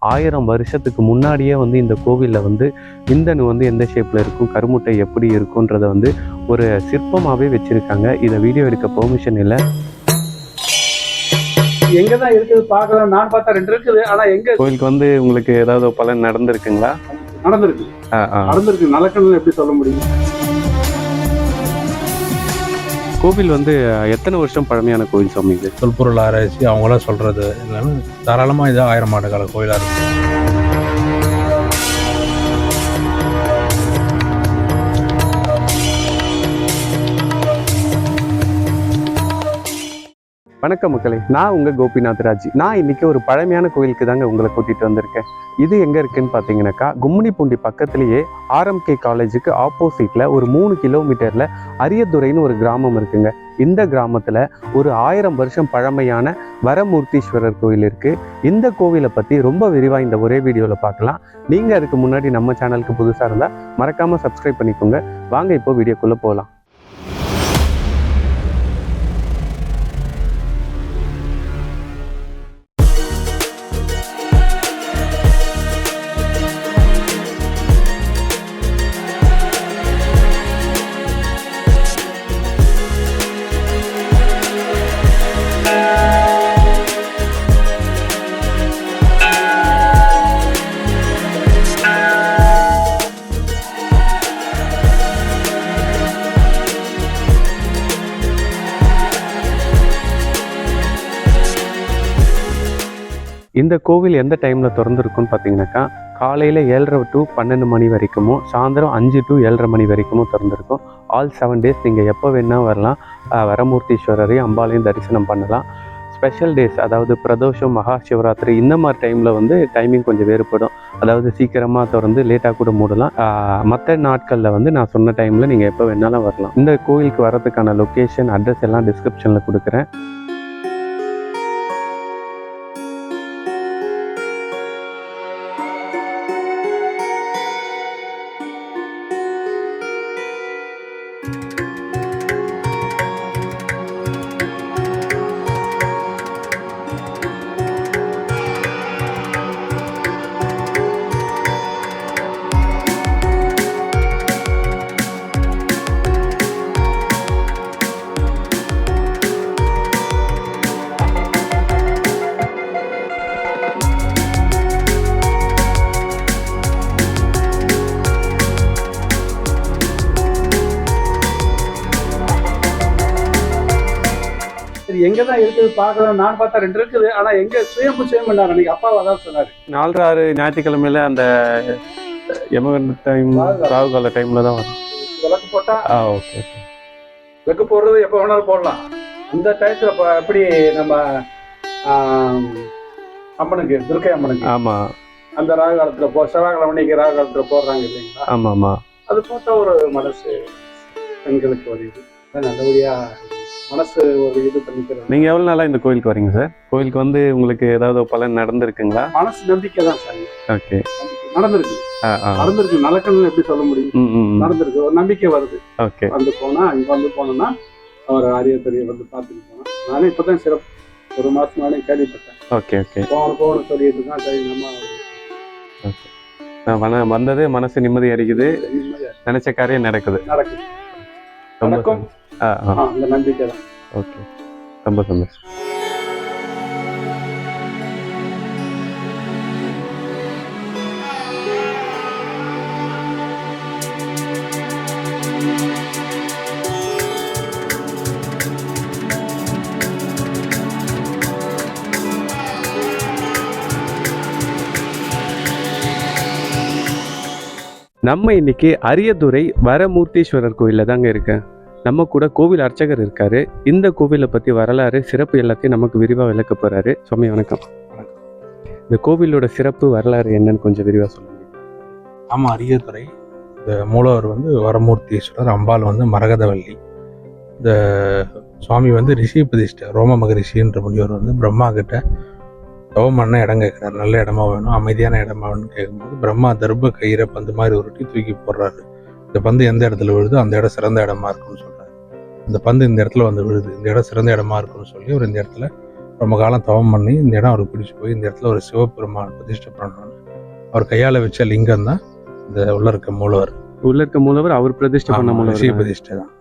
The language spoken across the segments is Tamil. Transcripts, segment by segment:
1000 வருஷத்துக்கு முன்னாடியே வந்து இந்த கோவிலில் வந்து விந்தணு வந்து எந்த ஷேப்பில் இருக்கும், கருமுட்டை எப்படி இருக்குன்றத வந்து ஒரு சிற்பமாகவே வச்சுருக்காங்க. இதை வீடியோ எடுக்க பெர்மிஷன் இல்லை. எங்க தான் இருக்குது பார்க்கலாம். நான் பார்த்தா 2 இருக்குது. ஆனா எங்க கோவிலுக்கு வந்து உங்களுக்கு ஏதாவது பலன் நடந்திருக்குங்களா? நடந்திருக்கு. நடக்கணும்னு எப்படி சொல்ல முடியும்? கோவில் வந்து எத்தனை வருஷம் பழமையான கோவில் சாமி இது? தொல்பொருள் ஆராய்ச்சி அவங்களாம் சொல்றது என்னன்னு தாராளமாக இது 1000 ஆண்டு கால கோயிலாக இருக்கு. வணக்கம் மக்களே, நான் உங்கள் கோபிநாத் ராஜ். நான் இன்னைக்கு ஒரு பழமையான கோயிலுக்கு தாங்க உங்களை கூட்டிகிட்டு வந்திருக்கேன். இது எங்கே இருக்குன்னு பார்த்தீங்கன்னாக்கா, கும்மிடிப்பூண்டி பக்கத்துலேயே RMK காலேஜுக்கு ஆப்போசிட்டில் ஒரு 3 கிலோமீட்டரில் அரியதுரைன்னு ஒரு கிராமம் இருக்குங்க. இந்த கிராமத்தில் ஒரு 1000 வருஷம் பழமையான வரமூர்த்தீஸ்வரர் கோயில் இருக்குது. இந்த கோவிலை பற்றி ரொம்ப விரிவாக இந்த ஒரே வீடியோவில் பார்க்கலாம். நீங்கள் அதுக்கு முன்னாடி நம்ம சேனலுக்கு புதுசாக இருந்தால் மறக்காமல் சப்ஸ்கிரைப் பண்ணிக்கோங்க. வாங்க இப்போ வீடியோக்குள்ளே போகலாம். இந்த கோவில் எந்த டைமில் திறந்துருக்குன்னு பார்த்தீங்கன்னாக்கா, காலையில் 7:30 to 12 மணி வரைக்கும், சாயந்தரம் 5 to 7:30 மணி வரைக்கும் திறந்துருக்கும். ஆல் 7 days நீங்கள் எப்போ வேணால் வரலாம். வரமூர்த்தீஸ்வரரையும் அம்பாலையும் தரிசனம் பண்ணலாம். ஸ்பெஷல் டேஸ், அதாவது பிரதோஷம், மகா சிவராத்திரி இந்த மாதிரி டைமில் வந்து டைமிங் கொஞ்சம் வேறுபடும். அதாவது சீக்கிரமாக திறந்து லேட்டாக கூட மூடலாம். மற்ற நாட்களில் வந்து நான் சொன்ன டைமில் நீங்கள் எப்போ வேணாலும் வரலாம். இந்த கோவிலுக்கு வரதுக்கான லொக்கேஷன், அட்ரஸ் எல்லாம் டிஸ்கிரிப்ஷனில் கொடுக்குறேன். எங்க தான் இருக்குது பார்க்கலாம். நான் பார்த்தா 2 இருக்குது. ஆனா எங்க சுயம்பு பண்ணாரு அன்னைக்கு அப்பா அதான் சொன்னாரு. 4-6 ஞாயிற்றுக்கிழமையில அந்த யமகண்ட டைம், ராகு கால டைம்ல தான் வரும். விளக்கு போட்டா ஓகே. விளக்கு போடுறது எப்போ வேணாலும் போடலாம். அந்த டயத்துல எப்படி நம்ம அம்மனுக்கு, துர்க்கை அம்மனுக்கு, ஆமா, அந்த ராகு காலத்துல செவ்வாய்க்கிழமைக்கு ராகு காலத்துல போடுறாங்க இல்லைங்களா? ஆமா. அது போட்டா ஒரு மனசு பெண்களுக்கு ஒரு இது நல்லபடியா மனசு ஒரு இது பண்ணிக்கிறது. நீங்க எவ்வளவு நாளா இந்த கோயிலுக்கு வரீங்க சார்? கோயிலுக்கு வந்து உங்களுக்கு ஏதாவது பலன் நடந்திருக்குங்களா? மனசு நம்பிக்கை தான் சார். ஓகே, நடந்திருக்கு. நடக்கணும்னு எப்படி சொல்ல முடியும்? நடந்திருக்கு. ஒரு நம்பிக்கை வருது. ஓகே, வந்து போனா இங்க வந்து போனோம்னா அவர் அரியத்துறையை வந்து பார்த்துட்டு போனா. நானே இப்பதான் சிறப்பு 1 மாசம் நானே கேள்விப்பட்டேன். ஓகே. போகணும் சொல்லிட்டு இருக்கான். சரி, நம்ம வந்தது மனசு நிம்மதி அடைக்குது, நினைச்ச காரியம் நடக்குது. நடக்கும். அந்த நம்பிக்கை தான். ஓகே, ரொம்ப சந்தோஷம். நம்ம இன்னைக்கு அரியதுரை வரமூர்த்தீஸ்வரர் கோயிலில் தாங்க இருக்கேன். நம்ம கூட கோவில் அர்ச்சகர் இருக்காரு. இந்த கோவிலை பற்றி வரலாறு, சிறப்பு எல்லாத்தையும் நமக்கு விரிவாக விளக்க போறாரு. சுவாமி வணக்கம். இந்த கோவிலோட சிறப்பு, வரலாறு என்னன்னு கொஞ்சம் விரிவாக சொல்லுங்க. ஆமாம், அரியதுரை இந்த மூலவர் வந்து வரமூர்த்தீஸ்வரர், அம்பாள் வந்து மரகதவள்ளி. இந்த சுவாமி வந்து ரிஷி பிரதிஷ்டை, ரோம மகரிஷின்ற முனிவர் வந்து பிரம்மா கிட்ட தவம் பண்ண இடம் கேட்குறாரு. நல்ல இடமா வேணும், அமைதியான இடமா வேணும்னு கேட்கும்போது பிரம்மா தர்ப கயிறை பந்து மாதிரி உருட்டி தூக்கி போடுறாரு. இந்த பந்து எந்த இடத்துல விழுது அந்த இடம் சிறந்த இடமா இருக்கும்னு சொல்றாரு. இந்த பந்து இந்த இடத்துல வந்து விழுது, இந்த இடம் சிறந்த இடமா இருக்கும்னு சொல்லி அவர் இந்த இடத்துல ரொம்ப காலம் தவம் பண்ணி இந்த இடம் அவருக்கு பிடிச்சி போய் இந்த இடத்துல ஒரு சிவபெருமான் பிரதிஷ்டை பண்ணணும்னு அவர் கையால் வச்ச லிங்கம் தான் இந்த உள்ள இருக்க மூலவர். உள்ள இருக்க மூலவர் அவர் பிரதிஷ்டை பண்ண மூலவர் ரிஷி பிரதிஷ்டை தான்.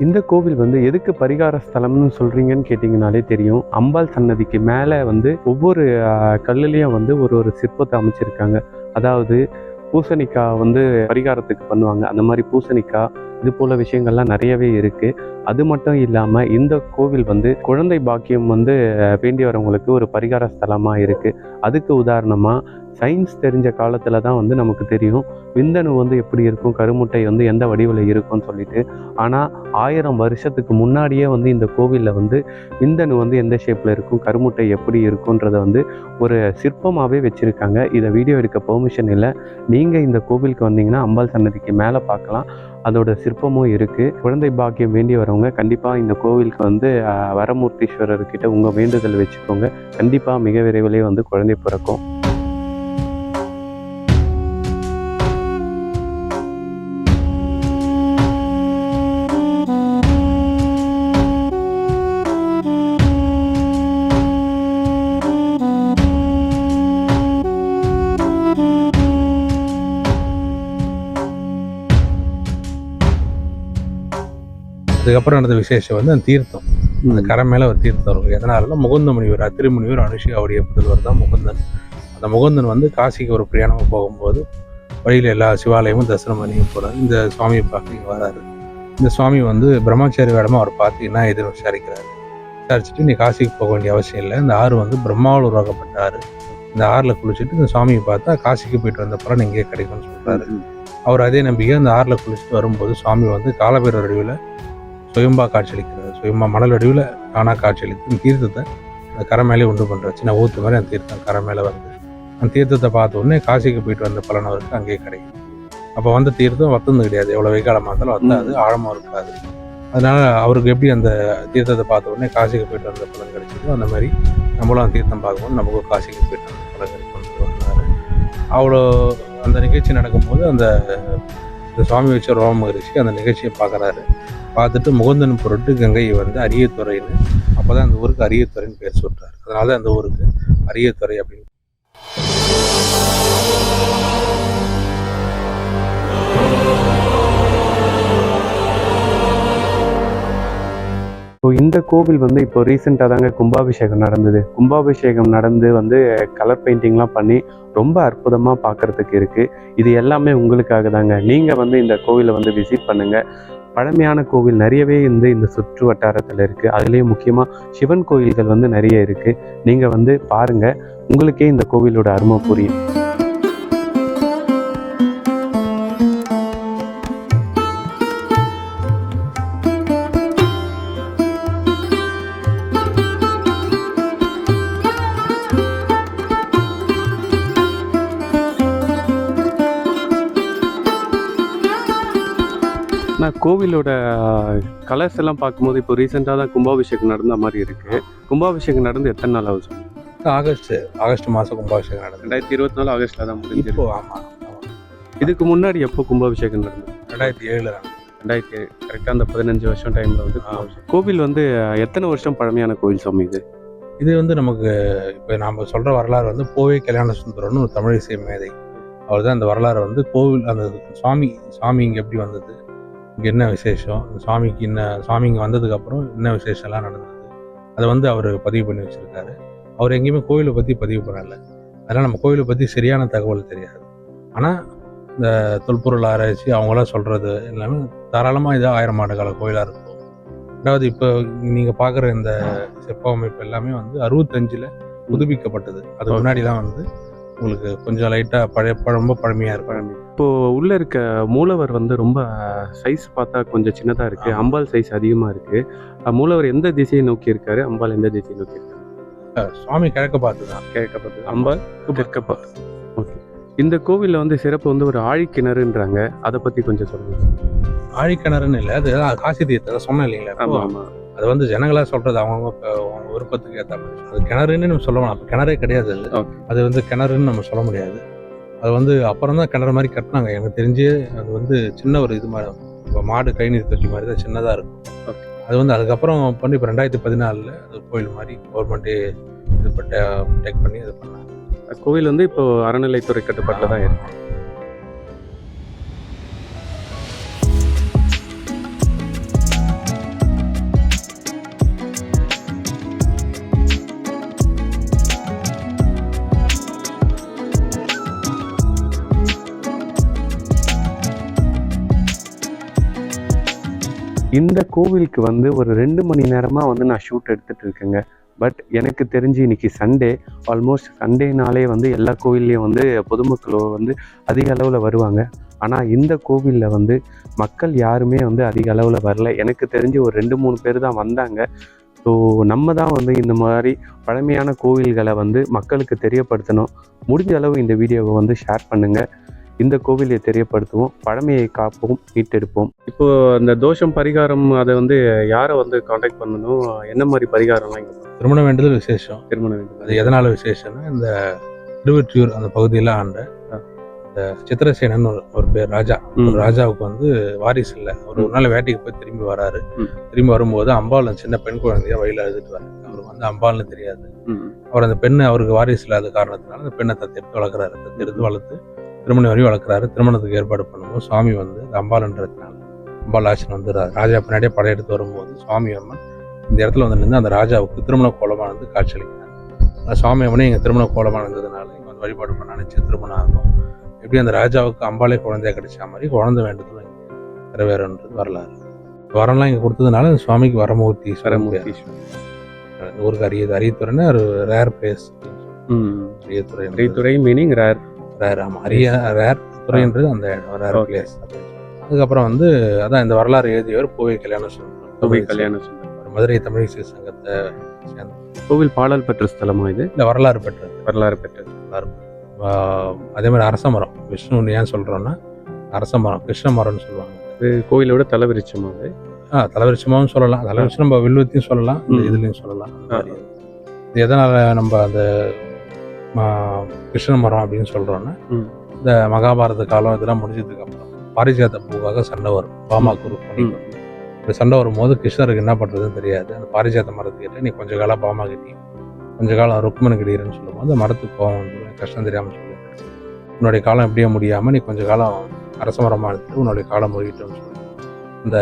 இந்த கோவில் வந்து எதுக்கு பரிகார ஸ்தலம்னு சொல்றீங்கன்னு கேட்டிங்கனாலே தெரியும். அம்பாள் சன்னதிக்கு மேலே வந்து ஒவ்வொரு கல்லுலேயும் வந்து ஒரு சிற்பத்தை அமைச்சிருக்காங்க. அதாவது பூசணிக்காய் வந்து பரிகாரத்துக்கு பண்ணுவாங்க, அந்த மாதிரி பூசணிக்காய் இது போல விஷயங்கள்லாம் நிறையவே இருக்குது. அது மட்டும் இல்லாமல் இந்த கோவில் வந்து குழந்தை பாக்கியம் வந்து வேண்டி வரவங்களுக்கு ஒரு பரிகார ஸ்தலமாக இருக்குது. அதுக்கு உதாரணமாக சயின்ஸ் தெரிஞ்ச காலத்தில் தான் வந்து நமக்கு தெரியும் விந்தணு வந்து எப்படி இருக்கும், கருமுட்டை வந்து எந்த வடிவில் இருக்கும்னு சொல்லிட்டு. ஆனால் 1000 வருஷத்துக்கு முன்னாடியே வந்து இந்த கோவிலில் வந்து விந்தணு வந்து எந்த ஷேப்பில் இருக்கும், கருமுட்டை எப்படி இருக்குன்றத வந்து ஒரு சிற்பமாகவே வச்சுருக்காங்க. இதை வீடியோ எடுக்க பெர்மிஷன் இல்லை. நீங்கள் இந்த கோவிலுக்கு வந்தீங்கன்னா அம்பாள் சன்னதிக்கு மேலே பார்க்கலாம், அதோட சிற்பமும் இருக்குது. குழந்தை பாக்கியம் வேண்டி வரவங்க கண்டிப்பாக இந்த கோவிலுக்கு வந்து வரமூர்த்தீஸ்வரர்கிட்ட உங்கள் வேண்டுதல் வச்சுக்கோங்க. கண்டிப்பாக மிக விரைவிலே வந்து குழந்தை பிறக்கும். அதுக்கப்புறம் நடந்த விசேஷம் வந்து அந்த தீர்த்தம், அந்த கரை மேலே ஒரு தீர்த்தம் இருக்கும். எதனால முகுந்த முனிவர், அத்திரி முனிவர், அனுஷியாவுடைய புதல்வர் தான் முகுந்தன். அந்த முகுந்தன் வந்து காசிக்கு ஒரு பிரயாணமாக போகும்போது வழியில் எல்லா சிவாலயமும் தரிசனம் பண்ணி போகிறாரு. இந்த சுவாமியை பார்க்க இங்கே வராரு. இந்த சுவாமி வந்து பிரம்மச்சாரி வேடமாக அவர் பார்த்து என்ன எதுன்னு விசாரிக்கிறாரு. விசாரிச்சுட்டு நீ காசிக்கு போக வேண்டிய அவசியம் இல்லை, இந்த ஆறு வந்து பிரம்மாவில் உருவாக்கப்பட்ட ஆறு, இந்த ஆறில் குளிச்சுட்டு இந்த சுவாமியை பார்த்தா காசிக்கு போயிட்டு வந்த பலன் இங்கே கிடைக்கும்னு சொல்கிறாரு. அவர் அதே நம்பிக்கை அந்த ஆறில் குளிச்சுட்டு வரும்போது சுவாமி வந்து காலபைரவர் வடிவில் சுயம்பா காட்சியளிக்கிறார். சுயம்பா மணல் வடிவில் தானாக காட்சியளித்து அந்த தீர்த்தத்தை அந்த கரை மேலே உண்டு பண்ணுறார். சின்ன ஊற்று மாதிரி அந்த தீர்த்தம் கரை மேலே வருது. அந்த தீர்த்தத்தை பார்த்த உடனே காசிக்கு போயிட்டு வந்த பலன் அவருக்கு அங்கேயே கிடைக்கும். அப்போ வந்து தீர்த்தம் வத்தந்து கிடையாது, எவ்வளோ வெய்காலமாக இருந்தாலும் வத்தாது, ஆழமாக இருக்காது. அதனால அவருக்கு எப்படி அந்த தீர்த்தத்தை பார்த்த உடனே காசிக்கு போயிட்டு வந்த பலன் கிடைச்சதோ அந்த மாதிரி நம்மளும் அந்த தீர்த்தம் பார்க்கும்போது நமக்கு காசிக்கு போயிட்டு வந்த பலன் கிடைக்கும் வந்தார். அவ்வளோ அந்த நிகழ்ச்சி நடக்கும்போது அந்த சுவாமி வச்ச ரோம மகரிஷி அந்த நிகழ்ச்சியை பார்க்குறாரு. பார்த்துட்டு முகுந்தன் பொருட்டு கங்கை வந்து அரியத்துறைன்னு, அப்போ தான் அந்த ஊருக்கு அரியத்துறைன்னு பேர் சொல்கிறார். அதனால தான் அந்த ஊருக்கு அரியத்துறை அப்படின்னு. ஸோ இந்த கோவில் வந்து இப்போ ரீசெண்டாக தாங்க கும்பாபிஷேகம் நடந்தது. கும்பாபிஷேகம் நடந்து வந்து கலர் பெயிண்டிங்லாம் பண்ணி ரொம்ப அற்புதமாக பார்க்குறதுக்கு இருக்குது. இது எல்லாமே உங்களுக்காக தாங்க. நீங்கள் வந்து இந்த கோவிலை வந்து விசிட் பண்ணுங்கள். பழமையான கோவில் நிறையவே இந்த சுற்று வட்டாரத்தில் இருக்குது. அதுலேயும் முக்கியமாக சிவன் கோயில்கள் வந்து நிறைய இருக்குது. நீங்கள் வந்து பாருங்கள், உங்களுக்கே இந்த கோவிலோட அருமை புரியும். நான் கோவிலோட கலர்ஸ் எல்லாம் பார்க்கும்போது இப்போ ரீசெண்டாக தான் கும்பாபிஷேகம் நடந்த மாதிரி இருக்குது. கும்பாபிஷேகம் நடந்து எத்தனை நாள் ஆகுது? ஆகஸ்ட் மாதம் கும்பாபிஷேகம் நடந்தது. 2024 ஆகஸ்ட்டில் தான் முடிஞ்சிருக்கு. ஆமாம். இதுக்கு முன்னாடி எப்போ கும்பாபிஷேகம் நடந்தது? 2007. 2007 கரெக்டாக அந்த 15 வருஷம் டைமில் வந்து கோவில் வந்து எத்தனை வருஷம் பழமையான கோவில் சுவாமி இது? இது வந்து நமக்கு இப்போ நாம் சொல்கிற வரலாறு வந்து போவே கல்யாண சுந்தரம்னு ஒரு தமிழ் இசை மேதை. அவர் தான் அந்த வரலாறு வந்து கோவில் அந்த சுவாமி இங்கே எப்படி வந்தது, இங்கே என்ன விசேஷம், சுவாமி இங்கே வந்ததுக்கப்புறம் என்ன விசேஷம்லாம் நடந்தது, அதை வந்து அவர் பதிவு பண்ணி வச்சுருக்காரு. அவர் எங்கேயுமே கோவிலை பற்றி பதிவு பண்ணலை. அதனால் நம்ம கோயிலை பற்றி சரியான தகவல் தெரியாது. ஆனால் இந்த தொல்பொருள் ஆராய்ச்சி அவங்களாம் சொல்கிறது எல்லாமே தாராளமாக இது 1000 ஆண்டு கால கோயிலாக இருக்கும். ரெண்டாவது இப்போ நீங்கள் பார்க்குற இந்த சிற்ப அமைப்பு எல்லாமே வந்து 65ல் புதுப்பிக்கப்பட்டது. அதுக்கு முன்னாடிலாம் வந்து உங்களுக்கு கொஞ்சம் லைட்டாக ரொம்ப பழமையாக இருக்கும். இப்போது உள்ளே இருக்க மூலவர் வந்து ரொம்ப சைஸ் பார்த்தா கொஞ்சம் சின்னதாக இருக்குது, அம்பாள் சைஸ் அதிகமாக இருக்குது. மூலவர் எந்த திசையை நோக்கி இருக்காரு, அம்பாள் எந்த திசையை நோக்கி இருக்காரு? சுவாமி கிழக்க பார்த்து தான். கிழக்க பார்த்து, அம்பாள் தெற்க பார்த்து. ஓகே. இந்த கோவிலில் வந்து சிறப்பு வந்து ஒரு ஆழிக்கிணறுன்றாங்க, அதை பற்றி கொஞ்சம் சொல்லுங்கள். ஆழிக்கிணறுன்னு இல்லை, அது காசி தீர்த்தம் சொன்னேன் இல்லைங்களா? ஆமாம் ஆமாம். அது வந்து ஜனங்களாக சொல்கிறது அவங்கவுங்க அவங்க விருப்பத்துக்கு ஏற்ற மாதிரி. அது கிணறுன்னு நம்ம சொல்லலாம். அப்போ கிணறே கிடையாது. அது வந்து கிணறுன்னு நம்ம சொல்ல முடியாது. அது வந்து அப்புறம் தான் கிணறு மாதிரி கட்டினாங்க. எனக்கு தெரிஞ்சு அது வந்து சின்ன ஒரு இது மாதிரி, இப்போ மாடு கை நீர் தொட்டி மாதிரி தான் சின்னதாக இருக்கும். அது வந்து அதுக்கப்புறம் பண்ணி இப்போ 2014 அது கோயில் மாதிரி கவர்மெண்ட்டே இது டேக் பண்ணி இது பண்ணாங்க. கோவில் வந்து இப்போ அறநிலைத்துறை கட்டுப்பாட்டில் தான் இருக்கு. இந்த கோவிலுக்கு வந்து ஒரு 2 மணி நேரமாக வந்து நான் ஷூட் எடுத்துகிட்டு இருக்கேங்க. பட் எனக்கு தெரிஞ்சு இன்னைக்கு சண்டே, ஆல்மோஸ்ட் சண்டேனாலே வந்து எல்லா கோவில்லையும் வந்து பொதுமக்கள் வந்து அதிக அளவில் வருவாங்க. ஆனால் இந்த கோவிலில் வந்து மக்கள் யாருமே வந்து அதிக அளவில் வரல. எனக்கு தெரிஞ்சு ஒரு 2-3 பேர் தான் வந்தாங்க. ஸோ நம்ம தான் வந்து இந்த மாதிரி பழமையான கோவில்களை வந்து மக்களுக்கு தெரியப்படுத்தணும். முடிஞ்ச அளவு இந்த வீடியோவை வந்து ஷேர் பண்ணுங்கள். இந்த கோவிலை தெரியப்படுத்துவோம், பழமையை காப்போம், மீட்டெடுப்போம். இப்போது அந்த தோஷம் பரிகாரம் அதை வந்து யாரை வந்து காண்டாக்ட் பண்ணணும், என்ன மாதிரி பரிகாரம்லாம் இங்கே? திருமண வேண்டுதல் விசேஷம். திருமண வேண்டுதல். அது எதனால் விசேஷம்னா, இந்த திருவொற்றியூர் அந்த பகுதியில் ஆண்ட இந்த சித்திரசேனன் ஒரு பேர் ராஜா. ஒரு ராஜாவுக்கு வந்து வாரிசு இல்லை. ஒரு நாள் வேட்டைக்கு போய் திரும்பி வராரு. திரும்பி வரும்போது அம்பாள் சின்ன பெண் குழந்தையா வயலில் எழுதிட்டு வராரு. அவருக்கு வந்து அம்பாள்னு தெரியாது. அவர் அந்த பெண்ணை அவருக்கு வாரிசு இல்லாத காரணத்தினால அந்த பெண்ணை தத்தெடுத்து வளர்க்குறாரு. தத்தெடுத்து வளர்த்து திருமணம் வரையும் வளர்க்குறாரு. திருமணத்துக்கு ஏற்பாடு பண்ணும்போது சுவாமி வந்து அம்பாள்ன்றதுனால அம்பாள் ஆசன் வந்து ராஜா பின்னாடியே படையெடுத்து வரும்போது சுவாமி அம்மன் இந்த இடத்துல வந்து நின்று அந்த ராஜாவுக்கு திருமண கோலமானது காட்சியளிக்கிறார். அந்த சுவாமி அம்மனே இங்கே திருமண கோலமாக இருந்ததுனால இங்கே வந்து வழிபாடு பண்ண நினச்சி திருமணம் ஆகும். எப்படி அந்த ராஜாவுக்கு அம்பாலே குழந்தைய கிடைச்ச மாதிரி குழந்தை வேண்டுதலும் இங்கே நிறைவேறன்றது வரலாறு. வரம்லாம் இங்கே கொடுத்ததுனால அந்த சுவாமிக்கு வரமூர்த்தி ஊருக்கு அரியத்துறைன்னு ஒரு rare place. Ariyathurai meaning rare. Rare துறைன்றது அந்த ரேர் பிளேஸ். அதுக்கப்புறம் வந்து அதான் இந்த வரலாறு எழுதியவர் பூவை கல்யாண சுந்தரம். மதுரை தமிழிசை சங்கத்தை சேர்ந்த கோவில் பாடல் பெற்ற ஸ்தலமா இது? இல்லை, வரலாறு பெற்றது. அதே மாதிரி அரச மரம். விஷ்ணு ஏன் சொல்றோம்னா அரச மரம், கிருஷ்ண மரம்னு சொல்லுவாங்க. இது கோவிலோட தலைவிருச்சமா? தலைவிருச்சமாவும் சொல்லலாம், தலைவிருச்சம் நம்ம வில்வத்தையும் சொல்லலாம், இதுலையும் சொல்லலாம். இது எதனால நம்ம அந்த கிருஷ்ண மரம் அப்படின்னு சொல்றோம்னா, இந்த மகாபாரத காலம் இதெல்லாம் முடிஞ்சதுக்கு அப்புறம் பாரிஜாத பூவாக சண்டை வரும். பாமா குரு இப்படி சண்டை வரும்போது கிருஷ்ணருக்கு என்ன பண்றதுன்னு தெரியாது. அந்த பாரிஜாத மரத்துக்கிட்ட நீ கொஞ்ச காலம் பாமா கிட்டி கொஞ்ச காலம் ருக்மன் கிட்டீரன்னு சொல்லும்போது அந்த மரத்துக்கு கோவம் வந்து கஷ்டம் தெரியாமல் சொல்லுவேன். உன்னுடைய காலம் எப்படியே முடியாமல் நீ கொஞ்ச காலம் அரச மரமாக எடுத்துட்டு உன்னுடைய காலம் முடிக்கிட்டோன்னு சொல்லுவேன். இந்த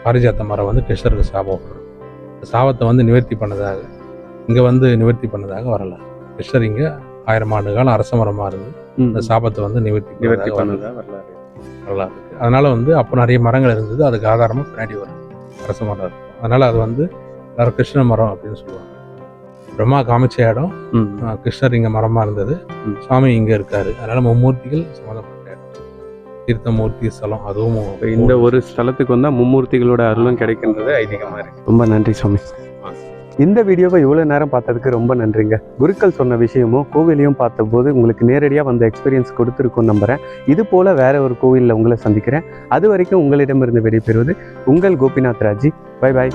பாரிஜாத்த மரம் வந்து கிருஷ்ணருக்கு சாபம் வரும். இந்த சாபத்தை வந்து நிவர்த்தி பண்ணதாக இங்கே வந்து நிவர்த்தி பண்ணதாக வரலாறு. கிருஷ்ணர் இங்கே 1000 ஆண்டு காலம் அரச மரமாக இருந்து இந்த சாபத்தை வந்து நிவர்த்தி பண்ணதாக வரலாறு இருக்கு. அதனால வந்து அப்போ நிறைய மரங்கள் இருந்தது. அதுக்கு ஆதாரமாக பின்னாடி வரும் அரச மரம் இருக்கும். அதனால அது வந்து எல்லாரும் கிருஷ்ண மரம் அப்படின்னு சொல்லுவாங்க. பிரம்மா காமிச்ச இடம், கிருஷ்ணர் இங்கே மரமாக இருந்தது, சுவாமி இங்கே இருக்காரு. அதனால மும்மூர்த்திகள் சம்மந்தப்பட்ட இடம், தீர்த்தமூர்த்தி ஸ்தலம். அதுவும் இந்த ஒரு ஸ்தலத்துக்கு வந்தால் மும்மூர்த்திகளோட அருளும் கிடைக்கின்றது ஐதீகமாக இருக்கு. ரொம்ப நன்றி சுவாமி. இந்த வீடியோவை இவ்வளோ நேரம் பார்த்ததுக்கு ரொம்ப நன்றிங்க. குருக்கள் சொன்ன விஷயமும் கோவிலையும் பார்த்தபோது உங்களுக்கு நேரடியாக வந்த எக்ஸ்பீரியன்ஸ் கொடுத்துருக்குன்னு நம்புகிறேன். இது போல் வேற ஒரு கோவிலில் உங்களை சந்திக்கிறேன். அது வரைக்கும் உங்களிடமிருந்து விடைபெறுவது உங்கள் கோபிநாத் ராஜி. Bye bye.